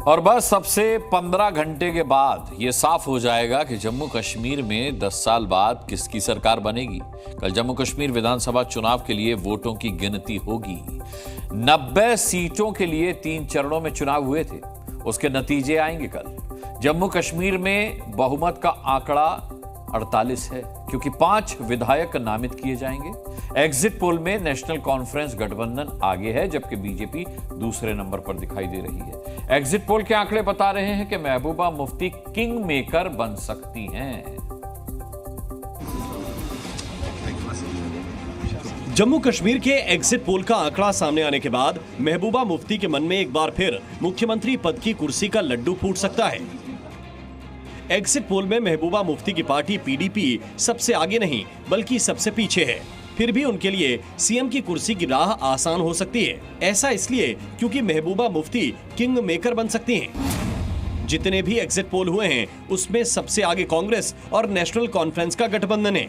और बस सबसे 15 घंटे के बाद यह साफ हो जाएगा कि जम्मू कश्मीर में 10 साल बाद किसकी सरकार बनेगी। कल जम्मू कश्मीर विधानसभा चुनाव के लिए वोटों की गिनती होगी। 90 सीटों के लिए 3 चरणों में चुनाव हुए थे, उसके नतीजे आएंगे कल। जम्मू कश्मीर में बहुमत का आंकड़ा 48 है, क्योंकि 5 विधायक नामित किए जाएंगे। एग्जिट पोल में नेशनल कॉन्फ्रेंस गठबंधन आगे है, जबकि बीजेपी दूसरे नंबर पर दिखाई दे रही है। एग्जिट पोल के आंकड़े बता रहे हैं कि महबूबा मुफ्ती किंग मेकर बन सकती हैं। जम्मू कश्मीर के एग्जिट पोल का आंकड़ा सामने आने के बाद महबूबा मुफ्ती के मन में एक बार फिर मुख्यमंत्री पद की कुर्सी का लड्डू फूट सकता है। एग्जिट पोल में महबूबा मुफ्ती की पार्टी पीडीपी सबसे आगे नहीं बल्कि सबसे पीछे है। फिर भी उनके लिए सीएम की कुर्सी की राह आसान हो सकती है। ऐसा इसलिए क्योंकि महबूबा मुफ्ती किंग मेकर बन सकती हैं। जितने भी एग्जिट पोल हुए हैं उसमें सबसे आगे कांग्रेस और नेशनल कॉन्फ्रेंस का गठबंधन है,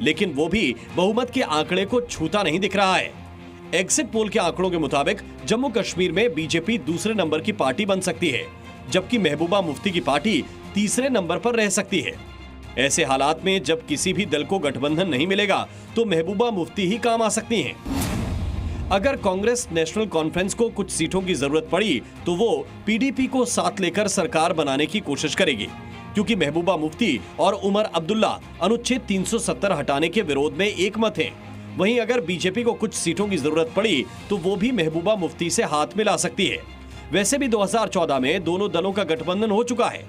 लेकिन वो भी बहुमत के आंकड़े को छूता नहीं दिख रहा है। एग्जिट पोल के आंकड़ों के मुताबिक जम्मू कश्मीर में बीजेपी दूसरे नंबर की पार्टी बन सकती है, जबकि महबूबा मुफ्ती की पार्टी तीसरे नंबर पर रह सकती है। ऐसे हालात में जब किसी भी दल को गठबंधन नहीं मिलेगा तो महबूबा मुफ्ती ही काम आ सकती हैं। अगर कांग्रेस नेशनल कॉन्फ्रेंस को कुछ सीटों की जरूरत पड़ी तो वो पीडीपी को साथ लेकर सरकार बनाने की कोशिश करेगी, क्योंकि महबूबा मुफ्ती और उमर अब्दुल्ला अनुच्छेद 370 हटाने के विरोध में एकमत हैं। वहीं अगर बीजेपी को कुछ सीटों की जरूरत पड़ी तो वो भी महबूबा मुफ्ती से हाथ मिला सकती है। वैसे भी 2014 में दोनों दलों का गठबंधन हो चुका है।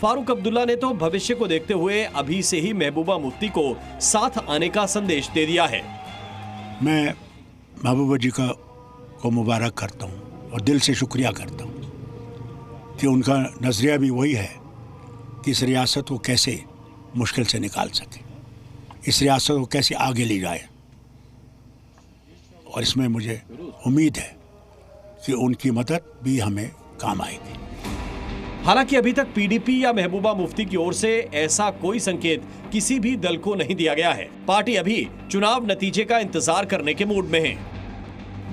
फारूक अब्दुल्ला ने तो भविष्य को देखते हुए अभी से ही महबूबा मुफ्ती को साथ आने का संदेश दे दिया है। मैं महबूबा जी को मुबारक करता हूं और दिल से शुक्रिया करता हूं कि उनका नजरिया भी वही है कि इस रियासत को कैसे मुश्किल से निकाल सके, इस रियासत को कैसे आगे ले जाए, और इसमें मुझे उम्मीद है कि उनकी मदद भी हमें काम आएगी। हालांकि अभी तक पीडीपी या महबूबा मुफ्ती की ओर से ऐसा कोई संकेत किसी भी दल को नहीं दिया गया है। पार्टी अभी चुनाव नतीजे का इंतजार करने के मूड में है।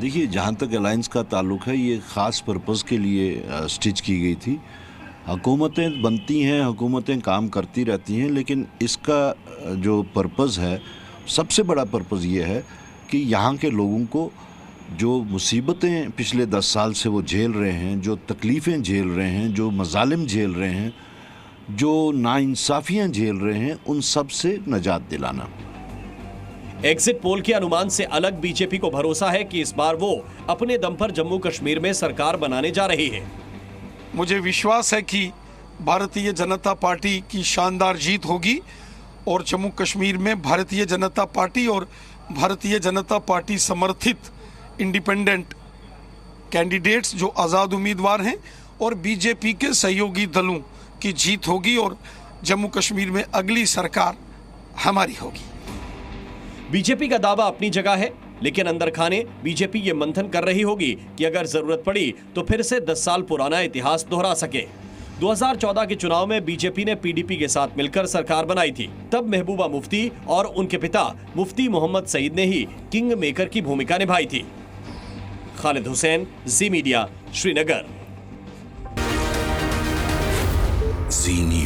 देखिए, जहां तक अलायंस का ताल्लुक है, ये खास पर्पस के लिए स्टिच की गई थी। हुकूमतें बनती हैं, हुकूमतें काम करती रहती हैं, लेकिन इसका जो पर्पस है, सबसे बड़ा पर्पस ये है कि यहाँ के लोगों को जो मुसीबतें पिछले 10 साल से वो झेल रहे हैं, जो तकलीफ़ें झेल रहे हैं, जो मजालिम झेल रहे हैं, जो नाइंसाफ़ियाँ झेल रहे हैं, उन सब से निजात दिलाना। एग्जिट पोल के अनुमान से अलग बीजेपी को भरोसा है कि इस बार वो अपने दम पर जम्मू कश्मीर में सरकार बनाने जा रही है। मुझे विश्वास है कि भारतीय जनता पार्टी की शानदार जीत होगी और जम्मू कश्मीर में भारतीय जनता पार्टी और भारतीय जनता पार्टी समर्थित इंडिपेंडेंट कैंडिडेट्स जो आज़ाद उम्मीदवार हैं और बीजेपी के सहयोगी दलों की जीत होगी और जम्मू कश्मीर में अगली सरकार हमारी होगी। बीजेपी का दावा अपनी जगह है, लेकिन अंदर खाने बीजेपी ये मंथन कर रही होगी कि अगर जरूरत पड़ी तो फिर से 10 साल पुराना इतिहास दोहरा सके। 2014 के चुनाव में बीजेपी ने पीडीपी के साथ मिलकर सरकार बनाई थी। तब महबूबा मुफ्ती और उनके पिता मुफ्ती मोहम्मद सईद ने ही किंग मेकर की भूमिका निभाई थी। खालिद हुसैन, जी मीडिया, श्रीनगर। जी न्यूज़।